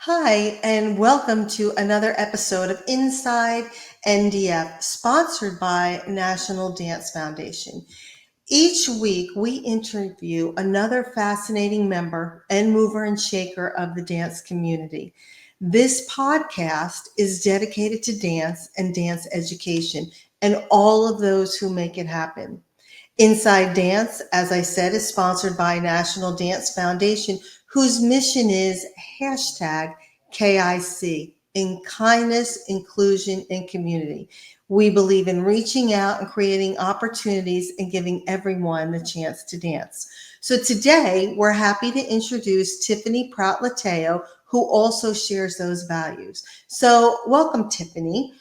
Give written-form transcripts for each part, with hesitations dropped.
Hi, and welcome to another episode of Inside NDF, sponsored by National Dance Foundation. Each week, we interview another fascinating member and mover and shaker of the dance community. This podcast is dedicated to dance and dance education and all of those who make it happen. Inside Dance, as I said, is sponsored by National Dance Foundation, whose mission is hashtag KIC, in kindness, inclusion, and community. We believe in reaching out and creating opportunities and giving everyone the chance to dance. So today, we're happy to introduce Tiffany Prout-Leitao, who also shares those values. So welcome, Tiffany.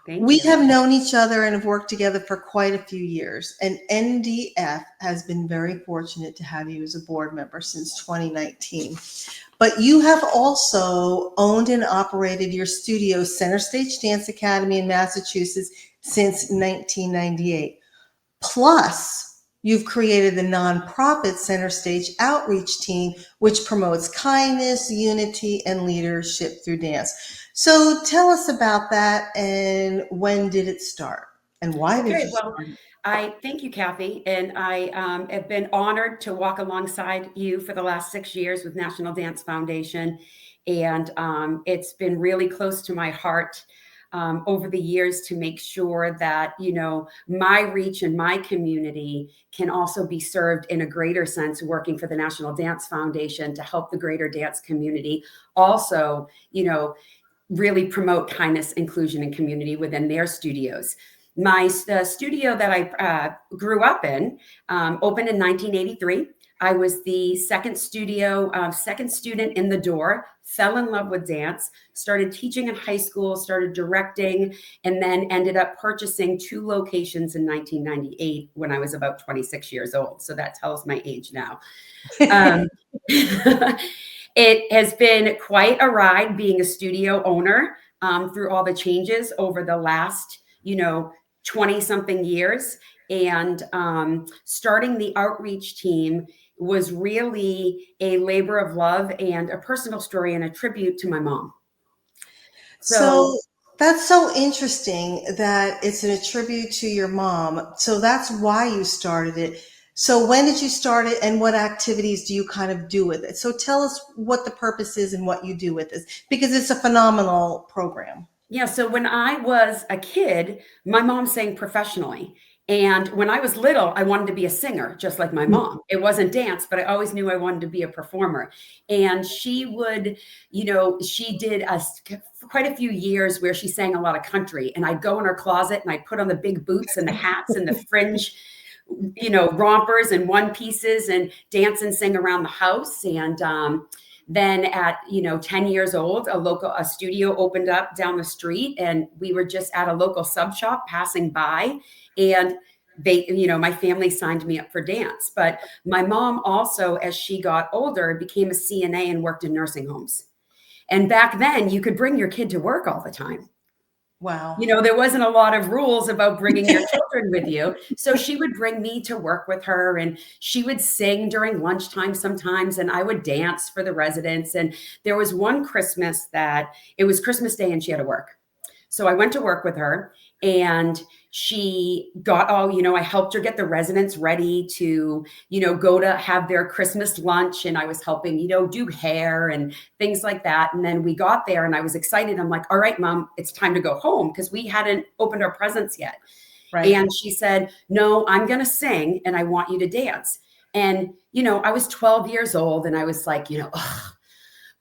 Thank We you. have known each other and have worked together for quite a few years, and NDF has been very fortunate to have you as a board member since 2019. But you have also owned and operated your studio, Center Stage Dance Academy in Massachusetts, since 1998. Plus, you've created the nonprofit Center Stage Outreach Team, which promotes kindness, unity, and leadership through dance. So tell us about that, and when did it start? And why did you Okay, well, start? I thank you, Kathy, and I have been honored to walk alongside you for the last 6 years with National Dance Foundation, and it's been really close to my heart over the years to make sure that my reach and my community can also be served in a greater sense, working for the National Dance Foundation to help the greater dance community. Also, really promote kindness, inclusion, and community within their studios. The studio that I grew up in opened in 1983. I was the second student in the door, fell in love with dance, started teaching in high school, started directing, and then ended up purchasing 2 locations in 1998 when I was about 26 years old. So that tells my age now. Um, it has been quite a ride being a studio owner through all the changes over the last, 20 something years. And starting the outreach team was really a labor of love and a personal story and a tribute to my mom. So So that's so interesting that it's a tribute to your mom. So that's why you started it. So when did you start it, and what activities do you kind of do with it? So tell us what the purpose is and what you do with this, because it's a phenomenal program. Yeah, so when I was a kid, my mom sang professionally. And when I was little, I wanted to be a singer, just like my mom. It wasn't dance, but I always knew I wanted to be a performer. And she would, she did quite a few years where she sang a lot of country. And I'd go in her closet and I'd put on the big boots and the hats and the fringe, rompers and one pieces and dance and sing around the house. And then at 10 years old, a studio opened up down the street, and we were just at a local sub shop passing by, and my family signed me up for dance. But my mom also, as she got older, became a CNA and worked in nursing homes. And back then you could bring your kid to work all the time. Wow. There wasn't a lot of rules about bringing your children with you. So she would bring me to work with her, and she would sing during lunchtime sometimes, and I would dance for the residents. And there was one Christmas that it was Christmas Day and she had to work. So I went to work with her, and she got I helped her get the residents ready to, go to have their Christmas lunch. And I was helping, do hair and things like that. And then we got there and I was excited. I'm like, all right, Mom, it's time to go home, because we hadn't opened our presents yet. Right. And she said, no, I'm going to sing and I want you to dance. And, I was 12 years old and I was like, ugh,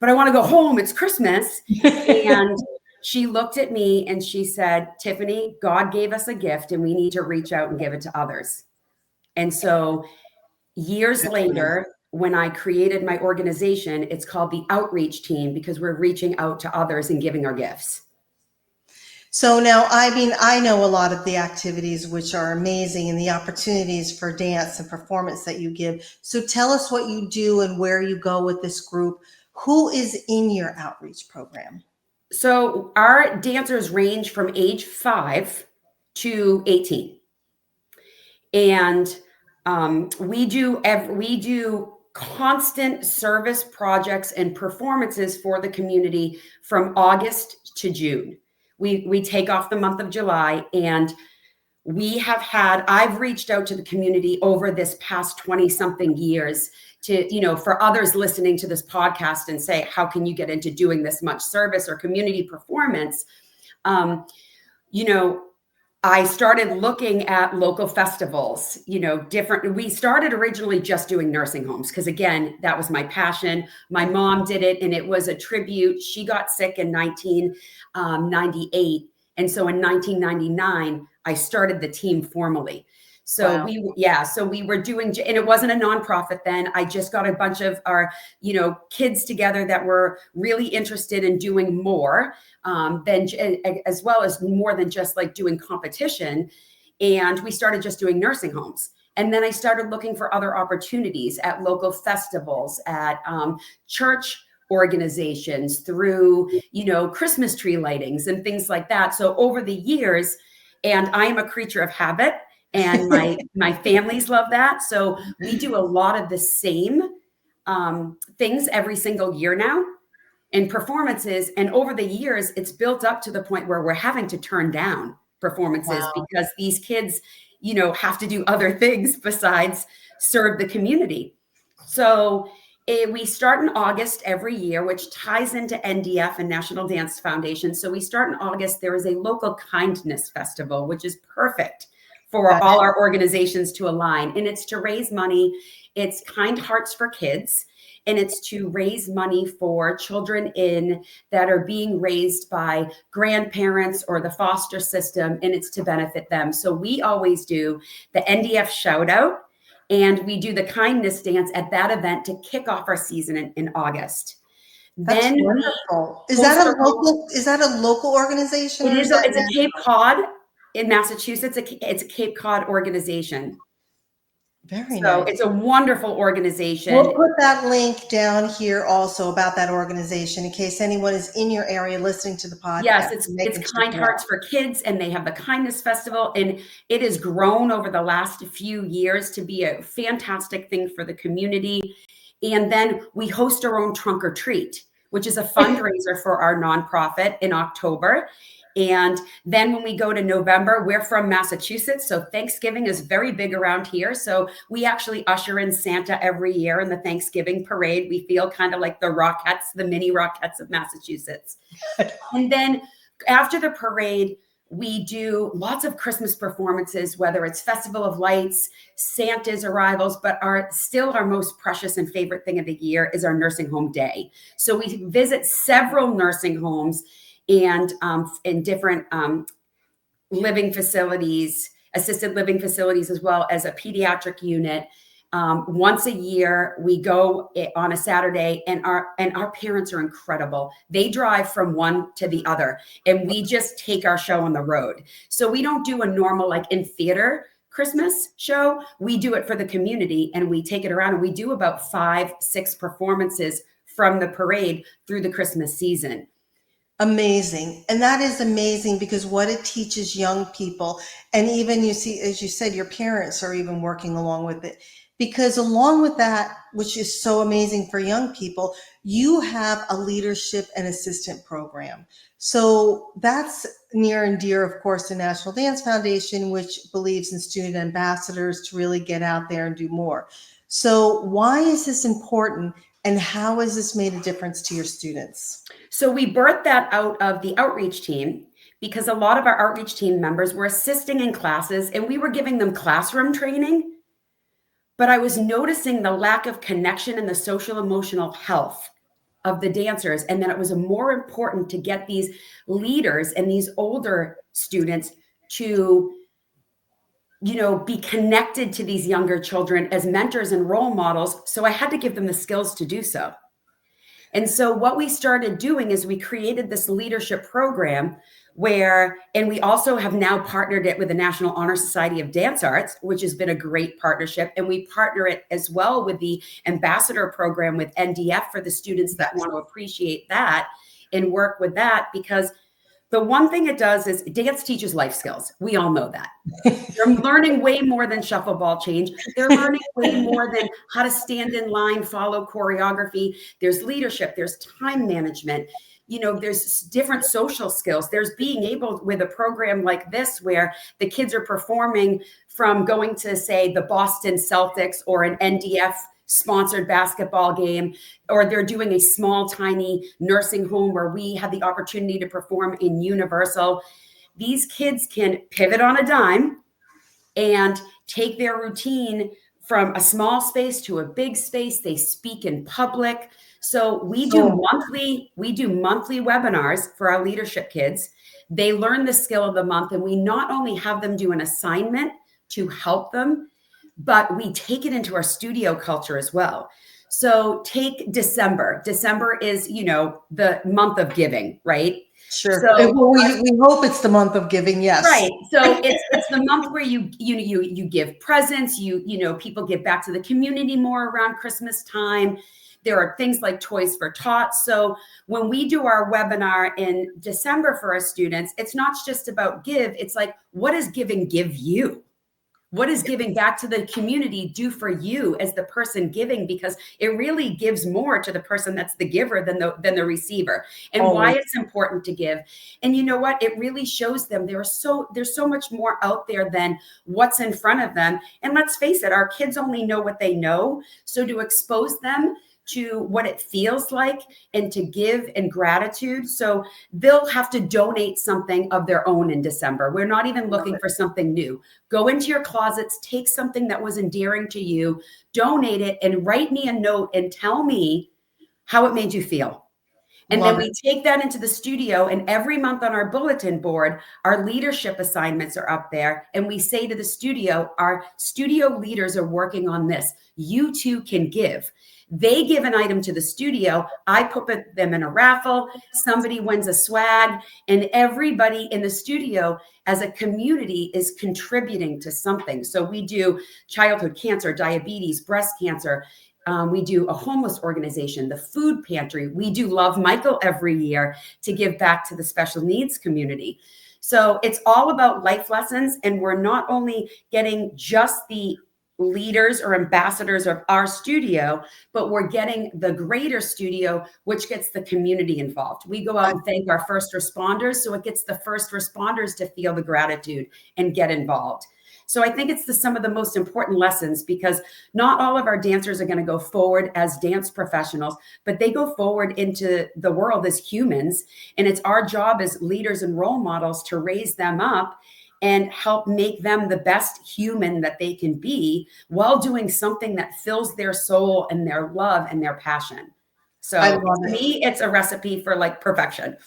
but I want to go home. It's Christmas. And she looked at me and she said, Tiffany, God gave us a gift and we need to reach out and give it to others. And so years later, when I created my organization, it's called the Outreach Team, because we're reaching out to others and giving our gifts. So now, I know a lot of the activities, which are amazing, and the opportunities for dance and performance that you give. So tell us what you do and where you go with this group. Who is in your outreach program? So our dancers range from age 5 to 18. And we do constant service projects and performances for the community from August to June. We take off the month of July, and I've reached out to the community over this past 20 something years to, for others listening to this podcast and say, how can you get into doing this much service or community performance? I started looking at local festivals, we started originally just doing nursing homes because, again, that was my passion. My mom did it, and it was a tribute. She got sick in 1998. And so in 1999, I started the team formally. So Wow. so we were doing, and it wasn't a nonprofit then. I just got a bunch of our, kids together that were really interested in doing more than, as well as more than just like doing competition. And we started just doing nursing homes. And then I started looking for other opportunities at local festivals, at church organizations, through, Christmas tree lightings and things like that. So over the years, and I am a creature of habit, and my families love that. So we do a lot of the same things every single year now in performances. And over the years, it's built up to the point where we're having to turn down performances Wow. because these kids, have to do other things besides serve the community. So we start in August every year, which ties into NDF and National Dance Foundation. So we start in August. There is a local kindness festival, which is perfect for all our organizations to align. And it's to raise money. It's Kind Hearts for Kids. And it's to raise money for children that are being raised by grandparents or the foster system, and it's to benefit them. So we always do the NDF shout out, and we do the kindness dance at that event to kick off our season in August. That's Then wonderful. Is that a local organization, or is that it's a Cape national? Cod in Massachusetts. It's a Cape Cod organization. Very So nice. it's a wonderful We'll organization. put that link down here also about that organization in case anyone is in your area listening to the Yes, podcast. They it's can check Kind it out. Hearts for Kids, and they have the Kindness Festival, and it has grown over the last few years to be a fantastic thing for the community. And then we host our own Trunk or Treat, which is a fundraiser for our nonprofit in October. And then when we go to November, we're from Massachusetts, so Thanksgiving is very big around here. So we actually usher in Santa every year in the Thanksgiving parade. We feel kind of like the Rockettes, the mini Rockettes of Massachusetts. And then after the parade, we do lots of Christmas performances, whether it's Festival of Lights, Santa's arrivals, but our most precious and favorite thing of the year is our nursing home day. So we visit several nursing homes and in different living facilities, assisted living facilities, as well as a pediatric unit. Once a year, we go on a Saturday, and our parents are incredible. They drive from one to the other, and we just take our show on the road. So we don't do a normal, like in theater Christmas show. We do it for the community, and we take it around, and we do about 5-6 performances from the parade through the Christmas season. Amazing. And that is amazing because what it teaches young people, and even you see, as you said, your parents are even working along with it. Because along with that, which is so amazing for young people, you have a leadership and assistant program. So that's near and dear, of course, to National Dance Foundation, which believes in student ambassadors to really get out there and do more. So why is this important, and how has this made a difference to your students? So we birthed that out of the outreach team, because a lot of our outreach team members were assisting in classes, and we were giving them classroom training. But I was noticing the lack of connection and the social emotional health of the dancers, and that it was more important to get these leaders and these older students to be connected to these younger children as mentors and role models. So I had to give them the skills to do so. And so what we started doing is we created this leadership program and we also have now partnered it with the National Honor Society of Dance Arts, which has been a great partnership. And we partner it as well with the ambassador program with NDF for the students that want to appreciate that and work with that, because The one thing it does is dance teaches life skills. We all know that. They're learning way more than shuffle ball change. They're learning way more than how to stand in line, follow choreography. There's leadership, there's time management. There's different social skills. There's being able, with a program like this, where the kids are performing from going to, say, the Boston Celtics or an NDF sponsored basketball game, or they're doing a small, tiny nursing home where we have the opportunity to perform in Universal. These kids can pivot on a dime and take their routine from a small space to a big space. They speak in public. So we do monthly webinars for our leadership kids. They learn the skill of the month, and we not only have them do an assignment to help them, but we take it into our studio culture as well. So take December. December is, the month of giving, right? Sure. So, we hope it's the month of giving. Yes. Right. So it's the month where you give presents, people give back to the community more around Christmas time. There are things like Toys for Tots. So when we do our webinar in December for our students, it's not just about give. It's like, what does giving give you? What is giving back to the community do for you as the person giving? Because it really gives more to the person that's the giver than the receiver, and why it's important to give. And you know what? It really shows them there's so much more out there than what's in front of them. And let's face it, our kids only know what they know. So to expose them to what it feels like and to give in gratitude. So they'll have to donate something of their own in December. We're not even looking for something new. Go into your closets, take something that was endearing to you, donate it, and write me a note and tell me how it made you feel. And then we take that into the studio, and every month on our bulletin board, our leadership assignments are up there. And we say to the studio, our studio leaders are working on this. You too can give. They give an item to the studio. I put them in a raffle. Somebody wins a swag, and everybody in the studio as a community is contributing to something. So we do childhood cancer, diabetes, breast cancer. We do a homeless organization, the food pantry. We do Love Michael every year to give back to the special needs community. So it's all about life lessons. And we're not only getting just the leaders or ambassadors of our studio, but we're getting the greater studio, which gets the community involved. We go out and thank our first responders. So it gets the first responders to feel the gratitude and get involved. So I think it's some of the most important lessons, because not all of our dancers are going to go forward as dance professionals, but they go forward into the world as humans. And it's our job as leaders and role models to raise them up and help make them the best human that they can be, while doing something that fills their soul and their love and their passion. So to me, it's a recipe for like perfection.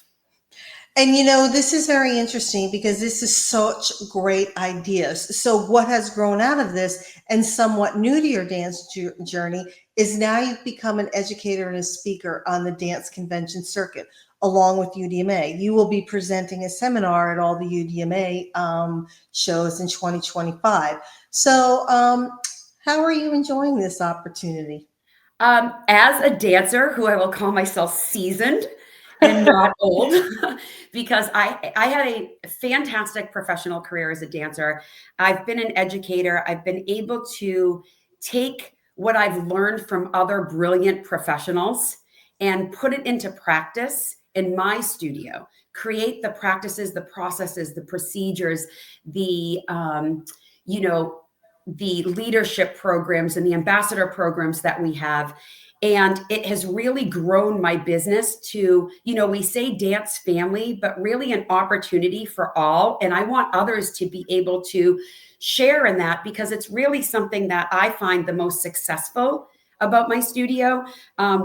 And this is very interesting, because this is such great ideas. So what has grown out of this, and somewhat new to your dance journey, is now you've become an educator and a speaker on the dance convention circuit, along with UDMA. You will be presenting a seminar at all the UDMA shows in 2025. So how are you enjoying this opportunity? As a dancer, who I will call myself seasoned and not old, because I had a fantastic professional career as a dancer. I've been an educator. I've been able to take what I've learned from other brilliant professionals and put it into practice in my studio, create the practices, the processes, the procedures, the leadership programs and the ambassador programs that we have. And it has really grown my business to, we say dance family, but really an opportunity for all. And I want others to be able to share in that, because it's really something that I find the most successful about my studio.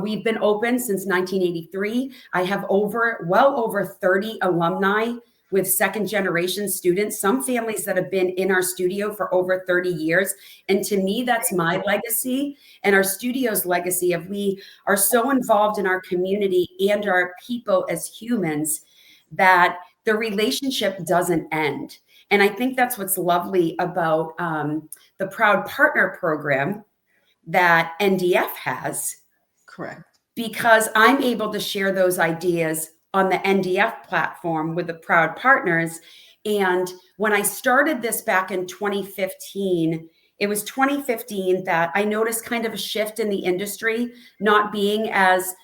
We've been open since 1983. I have well over 30 alumni with second generation students, some families that have been in our studio for over 30 years. And to me, that's my legacy and our studio's legacy of we are so involved in our community and our people as humans that the relationship doesn't end. And I think that's what's lovely about the Proud Partner program that NDF has. Correct. Because I'm able to share those ideas on the NDF platform with the Proud Partners. And when I started this back in 2015, it was 2015 that I noticed kind of a shift in the industry, not being as,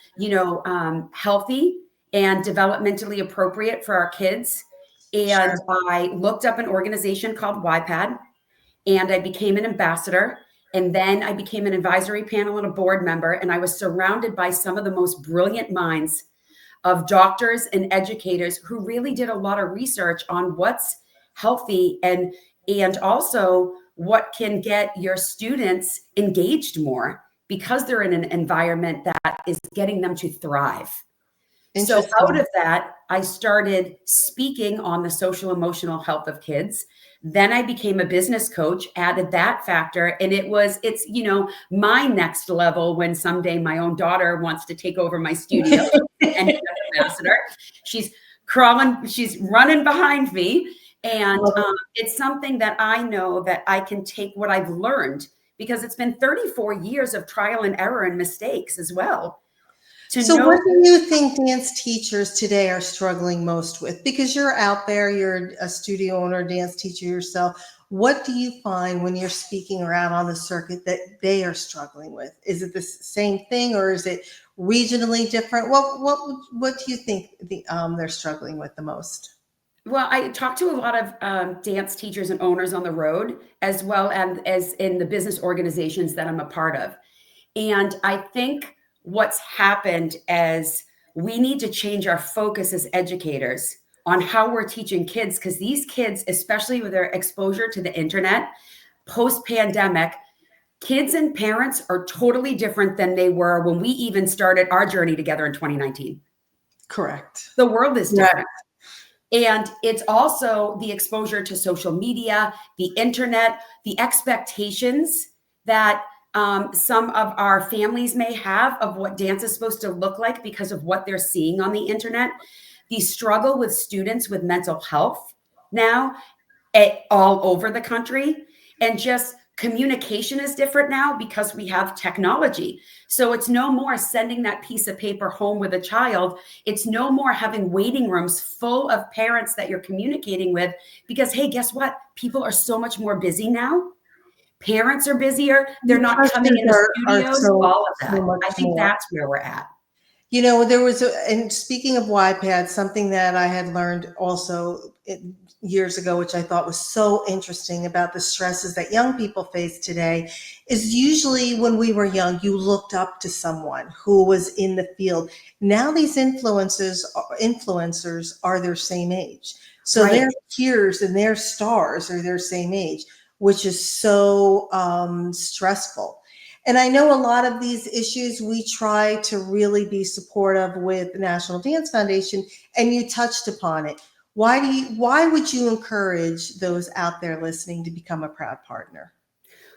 healthy and developmentally appropriate for our kids. And Sure. I looked up an organization called YPAD, and I became an ambassador. And then I became an advisory panel and a board member. And I was surrounded by some of the most brilliant minds of doctors and educators who really did a lot of research on what's healthy and also what can get your students engaged more because they're in an environment that is getting them to thrive. So out Interesting. of that, I started speaking on the social emotional health of kids. Then I became a business coach, added that factor. And it's, my next level when someday my own daughter wants to take over my studio and be an ambassador. She's running behind me. And it's something that I know that I can take what I've learned, because it's been 34 years of trial and error and mistakes as well. So what do you think dance teachers today are struggling most with? Because you're out there, you're a studio owner, dance teacher yourself. What do you find when you're speaking around on the circuit that they are struggling with? Is it the same thing, or is it regionally different? What do you think they're struggling with the most? Well, I talk to a lot of dance teachers and owners on the road, as well as in the business organizations that I'm a part of. And I think what's happened is we need to change our focus as educators on how we're teaching kids, because these kids, especially with their exposure to the internet, post-pandemic, kids and parents are totally different than they were when we even started our journey together in 2019. Correct. The world is different. Yeah. And it's also the exposure to social media, the internet, the expectations that some of our families may have of what dance is supposed to look like because of what they're seeing on the internet. The struggle with students with mental health now all over the country, and just communication is different now because we have technology. So it's no more sending that piece of paper home with a child. It's no more having waiting rooms full of parents that you're communicating with, because, hey, guess what? People are so much more busy now. Parents are busier. They're not coming in the studios, all of that. I think that's where we're at. There was and speaking of YPAD, something that I had learned also years ago, which I thought was so interesting about the stresses that young people face today, is usually when we were young, you looked up to someone who was in the field. Now these influencers are their same age. So Right. their peers and their stars are their same age, which is so stressful. And I know a lot of these issues we try to really be supportive with the National Dance Foundation, and you touched upon it. Why would you encourage those out there listening to become a proud partner?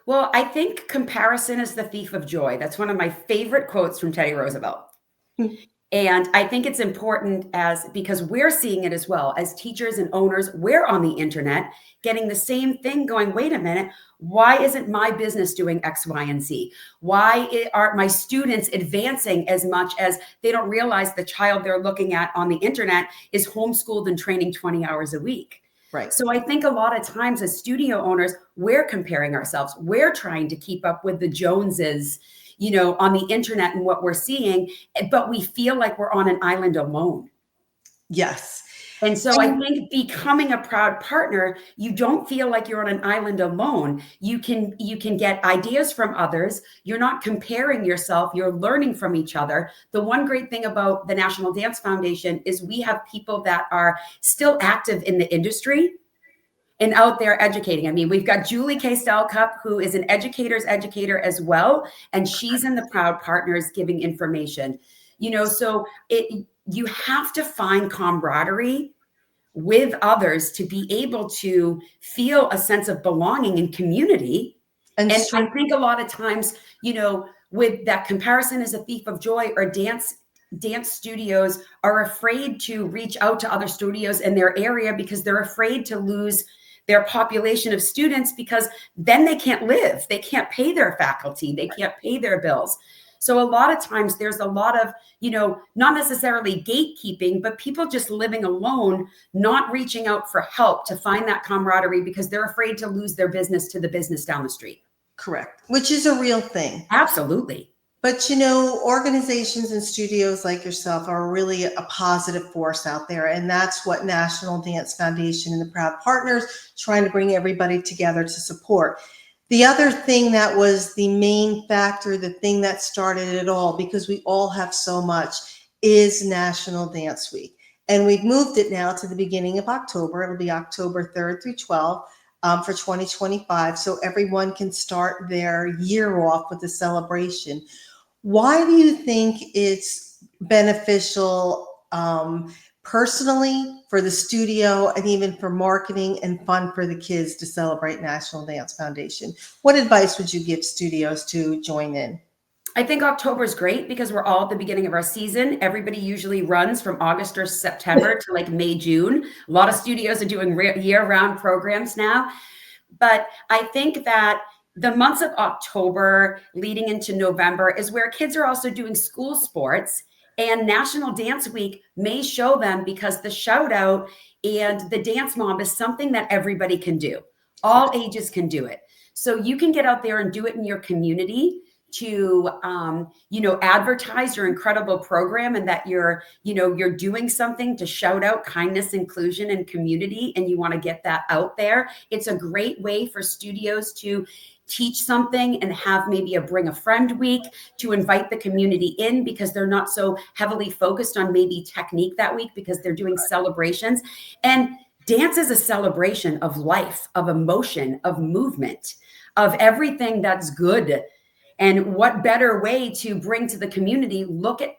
Well, I think comparison is the thief of joy. That's one of my favorite quotes from Teddy Roosevelt. And I think it's important because we're seeing it as well as teachers and owners. We're on the internet getting the same thing going, wait a minute, why isn't my business doing X, Y, and Z? Why aren't my students advancing as much as they don't realize the child they're looking at on the internet is homeschooled and training 20 hours a week? Right. So I think a lot of times as studio owners, we're comparing ourselves. We're trying to keep up with the Joneses, on the internet and what we're seeing, but we feel like we're on an island alone. Yes. And so I think becoming a proud partner, you don't feel like you're on an island alone. You can get ideas from others. You're not comparing yourself. You're learning from each other. The one great thing about the National Dance Foundation is we have people that are still active in the industry and out there educating. I mean, we've got Julie K. Stelcup, who is an educator's educator as well. And she's in the Proud Partners giving information, so you have to find camaraderie with others to be able to feel a sense of belonging and community. And I think a lot of times, with that comparison is a thief of joy, or dance studios are afraid to reach out to other studios in their area because they're afraid to lose their population of students, because then they can't live. They can't pay their faculty. They can't pay their bills. So a lot of times there's a lot of, not necessarily gatekeeping, but people just living alone, not reaching out for help to find that camaraderie because they're afraid to lose their business to the business down the street. Correct. Which is a real thing. Absolutely. But organizations and studios like yourself are really a positive force out there. And that's what National Dance Foundation and the Proud Partners trying to bring everybody together to support. The other thing that was the main factor, the thing that started it all, because we all have so much, is National Dance Week. And we've moved it now to the beginning of October. It'll be October 3rd through 12th. For 2025, so everyone can start their year off with a celebration. Why do you think it's beneficial personally for the studio and even for marketing and fun for the kids to celebrate National Dance Foundation? What advice would you give studios to join in? I think October is great because we're all at the beginning of our season. Everybody usually runs from August or September to like May, June. A lot of studios are doing year-round programs now. But I think that the months of October leading into November is where kids are also doing school sports, and National Dance Week may show them, because the shout out and the dance mob is something that everybody can do. All ages can do it. So you can get out there and do it in your community to advertise your incredible program, and that you're doing something to shout out kindness, inclusion, and community, and you want to get that out there. It's a great way for studios to teach something and have maybe a bring a friend week to invite the community in, because they're not so heavily focused on maybe technique that week because they're doing celebrations. And dance is a celebration of life, of emotion, of movement, of everything that's good. And what better way to bring to the community? Look at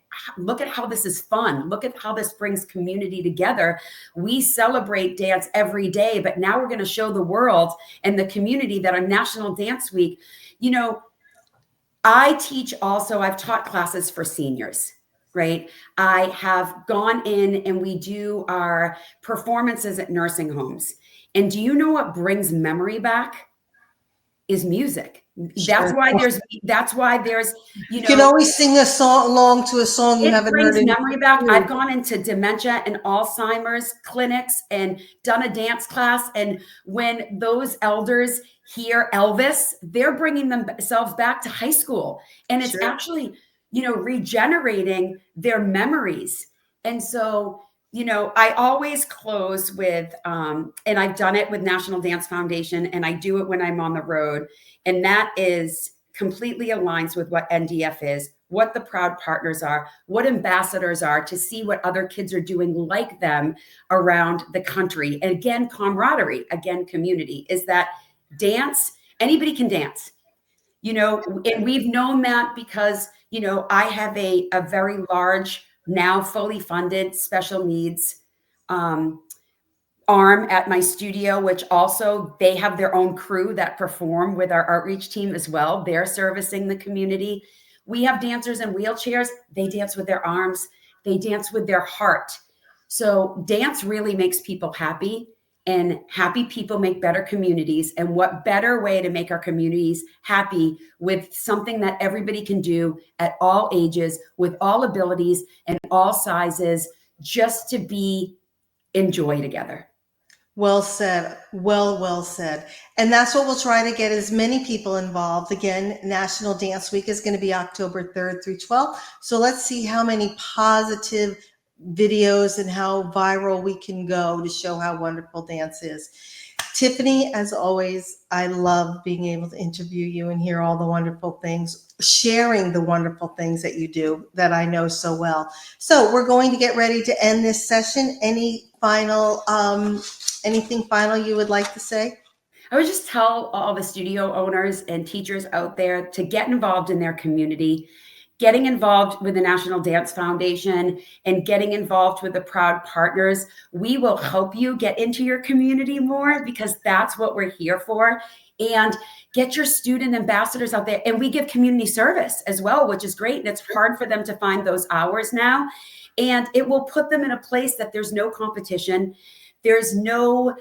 how this is fun. Look at how this brings community together. We celebrate dance every day, but now we're going to show the world and the community that on National Dance Week, I teach also, I've taught classes for seniors, right? I have gone in and we do our performances at nursing homes. And do you know what brings memory back? Is music. Sure. That's why there's you can always sing a song along to a song you haven't heard. It brings memory back. I've gone into dementia and Alzheimer's clinics and done a dance class, and when those elders hear Elvis, they're bringing themselves back to high school, and it's actually regenerating their memories. And so I always close with, and I've done it with National Dance Foundation, and I do it when I'm on the road. And that is completely aligns with what NDF is, what the Proud Partners are, what ambassadors are, to see what other kids are doing like them around the country. And again, camaraderie, again, community, is that dance, anybody can dance, and we've known that because, I have a very large, now fully funded special needs arm at my studio, which also they have their own crew that perform with our outreach team as well. They're servicing the community. We have dancers in wheelchairs. They dance with their arms. They dance with their heart. So dance really makes people happy, and happy people make better communities. And what better way to make our communities happy with something that everybody can do at all ages, with all abilities and all sizes, just to be enjoy together. Well said. Well said. And that's what we'll try to get as many people involved. Again, National Dance Week is going to be October 3rd through 12th. So let's see how many positive videos and how viral we can go to show how wonderful dance is. Tiffany, as always, I love being able to interview you and hear all the wonderful things, sharing the wonderful things that you do that I know so well. So we're going to get ready to end this session. Anything final you would like to say? I would just tell all the studio owners and teachers out there to get involved in their community, getting involved with the National Dance Foundation and getting involved with the Proud Partners. We will help you get into your community more, because that's what we're here for. And get your student ambassadors out there. And we give community service as well, which is great. And it's hard for them to find those hours now. And it will put them in a place that there's no competition. There's no,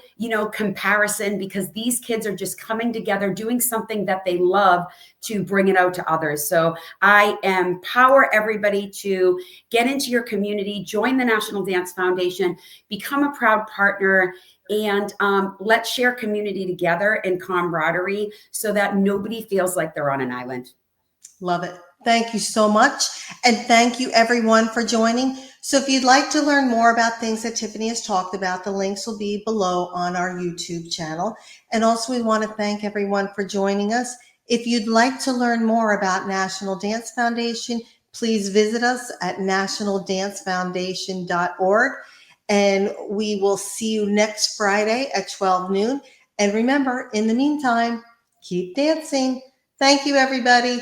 comparison, because these kids are just coming together, doing something that they love to bring it out to others. So I empower everybody to get into your community, join the National Dance Foundation, become a proud partner, and let's share community together and camaraderie so that nobody feels like they're on an island. Love it. Thank you so much. And thank you everyone for joining. So if you'd like to learn more about things that Tiffany has talked about, the links will be below on our YouTube channel. And also we want to thank everyone for joining us. If you'd like to learn more about National Dance Foundation, please visit us at nationaldancefoundation.org. And we will see you next Friday at 12 noon. And remember, in the meantime, keep dancing. Thank you, everybody.